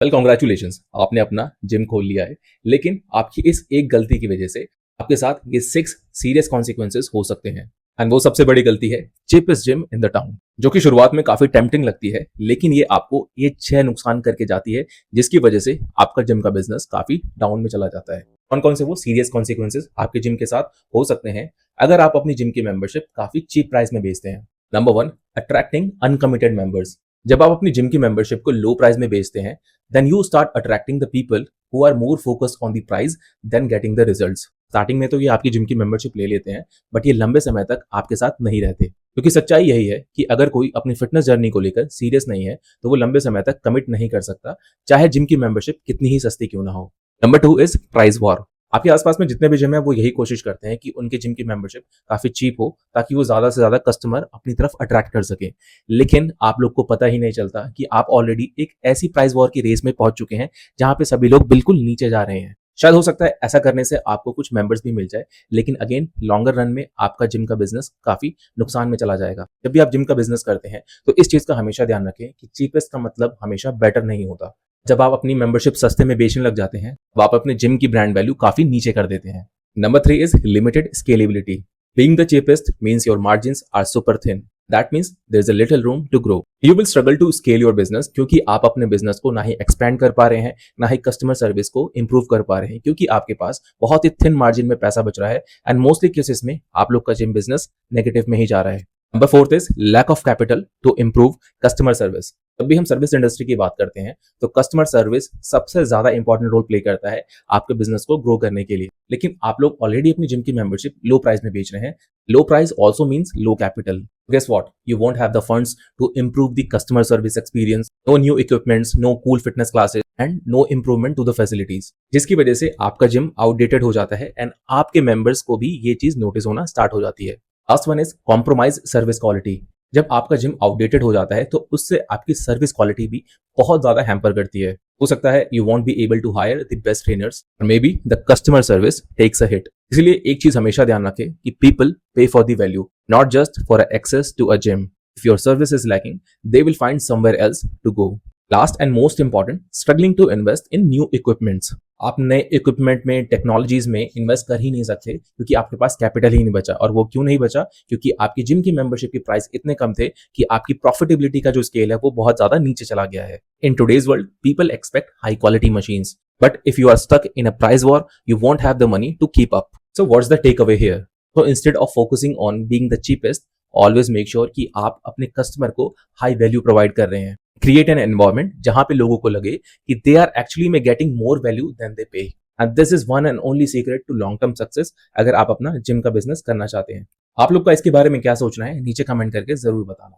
Well congratulation, आपने अपना gym खोल लिया है। लेकिन आपकी इस एक गलती की वजह से आपके साथ ये 6 सीरियस कॉन्सिक्वेंसेस हो सकते हैं। एंड वो सबसे बड़ी गलती है cheapest gym in the town, जो कि शुरुआत में काफी टेम्पटिंग लगती है, लेकिन ये आपको ये 6 नुकसान करके जाती है, जिसकी वजह से आपका जिम का बिजनेस काफी डाउन में चला जाता है। कौन कौन से वो सीरियस कॉन्सिक्वेंसेस आपके जिम के साथ हो सकते हैं अगर आप अपनी जिम की मेंबरशिप काफी चीप प्राइस में बेचते हैं। Number 1, attracting uncommitted members. जब आप अपनी जिम की मेंबरशिप को लो प्राइस में बेचते हैं, then you start attracting the people who are more focused on the price than getting the results। Starting में तो ये आपकी जिम की मेंबरशिप ले लेते हैं, बट ये लंबे समय तक आपके साथ नहीं रहते, क्योंकि सच्चाई यही है कि अगर कोई अपनी फिटनेस जर्नी को लेकर सीरियस नहीं है तो वो लंबे समय तक कमिट नहीं कर सकता, चाहे जिम की मेंबरशिप कितनी ही सस्ती क्यों ना हो। Number 2 is price war. आपके आसपास में जितने भी जिम है वो यही कोशिश करते हैं कि उनके जिम की मेंबरशिप काफी चीप हो, ताकि वो ज्यादा से ज्यादा कस्टमर अपनी तरफ अट्रैक्ट कर सके। लेकिन आप लोग को पता ही नहीं चलता कि आप ऑलरेडी एक ऐसी प्राइस वॉर की रेस में पहुंच चुके हैं जहां पे सभी लोग बिल्कुल नीचे जा रहे हैं। शायद हो सकता है ऐसा करने से आपको कुछ मेंबर्स भी मिल जाए, लेकिन अगेन लॉन्गर रन में आपका जिम का बिजनेस काफी नुकसान में चला जाएगा। जब भी आप जिम का बिजनेस करते हैं तो इस चीज का हमेशा ध्यान रखें कि चीपेस्ट का मतलब हमेशा बेटर नहीं होता। जब आप अपनी मेंबरशिप सस्ते में बेचने लग जाते हैं तो आप अपने जिम की ब्रांड वैल्यू काफी नीचे कर देते हैं। Number 3 is limited scalability. Being the cheapest means your margins are super thin. That means there is a little room to grow. You will struggle to scale your business क्योंकि आप अपने business को ना ही एक्सपैंड कर पा रहे हैं, ना ही कस्टमर सर्विस को इंप्रूव कर पा रहे हैं, क्योंकि आपके पास बहुत ही थिन मार्जिन में पैसा बच रहा है। एंड मोस्टली केसेस में आप लोग का जिम बिजनेस नेगेटिव में ही जा रहा है। Number 4 is lack of capital to improve customer service. जब भी हम सर्विस इंडस्ट्री की बात करते हैं तो कस्टमर सर्विस सबसे ज्यादा इंपॉर्टेंट रोल प्ले करता है आपके बिजनेस को ग्रो करने के लिए। लेकिन आप लोग ऑलरेडी अपनी जिम की मेंबरशिप लो प्राइस में बेच रहे हैं। लो price also means low capital. Guess what? You won't have the funds to improve the customer service experience, no new equipments, no cool fitness classes, and no improvement to the facilities, जिसकी वजह से आपका gym outdated हो जाता है and आपके members को भी ये चीज नोटिस होना स्टार्ट हो जाती है। Last one is compromise service quality. जब आपका जिम आउटडेटेड हो जाता है तो उससे आपकी सर्विस क्वालिटी भी बहुत ज्यादा हैम्पर करती है। हो सकता है you won't be able to hire the best trainers, और maybe the customer service takes a hit. इसलिए एक चीज हमेशा ध्यान रखें कि people pay for the value, not just for access to a gym. If your service is lacking, they will find somewhere else to go. Last and most important, struggling to invest in new equipments. आप नए equipment में, technologies में invest कर ही नहीं सकते क्योंकि आपके पास capital ही नहीं बचा। और वो क्यों नहीं बचा? क्योंकि आपकी जिम की मेंबरशिप की प्राइस इतने कम थे कि आपकी प्रॉफिटेबिलिटी का जो स्केल है वो बहुत ज्यादा नीचे चला गया है। In today's world people expect high quality machines, but if you are stuck in a price war, you won't have the money to keep up. So what's the takeaway here? So instead of focusing on being the cheapest, always make sure कि आप अपने customer को high value provide कर रहे हैं। Create an environment जहां पे लोगों को लगे कि दे आर एक्चुअली में getting more value than they pay. And this is one and only secret to long term success अगर आप अपना जिम का बिजनेस करना चाहते हैं। आप लोग का इसके बारे में क्या सोचना है नीचे कमेंट करके जरूर बताना।